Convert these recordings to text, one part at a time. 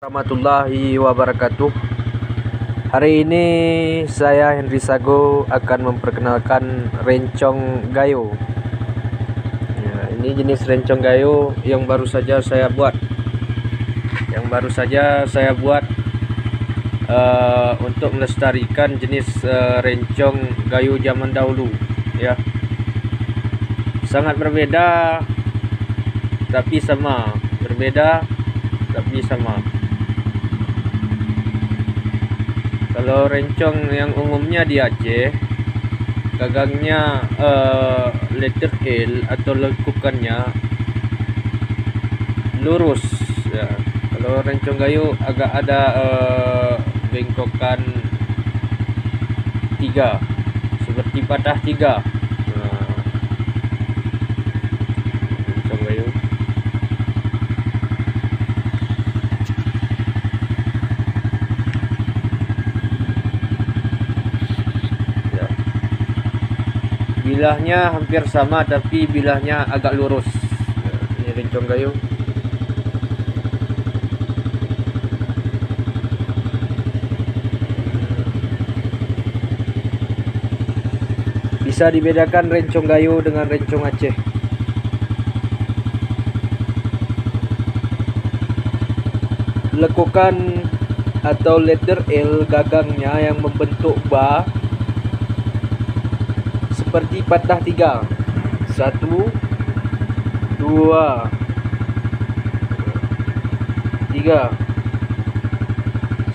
Warahmatullahi wabarakatuh. Hari ini saya Henry Sago akan memperkenalkan rencong gayo. Ya, ini jenis rencong gayo yang baru saja saya buat. Untuk melestarikan jenis rencong gayo zaman dahulu. Ya, sangat berbeda tapi sama. Berbeda tapi sama. Kalau rencong yang umumnya di Aceh, gagangnya letter L atau lekukannya lurus ya. Kalau rencong gayo agak ada bengkokan 3 seperti patah 3. Rencong gayo bilahnya hampir sama tapi bilahnya agak lurus. Ini rencong gayo. Bisa dibedakan rencong gayo dengan rencong Aceh. Lekukan atau letter L gagangnya yang membentuk ba seperti patah 3. 1 2 3.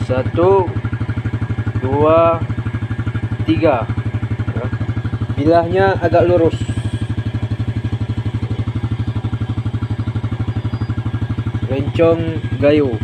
1 2 3. Bilahnya agak lurus. Rencong gayo.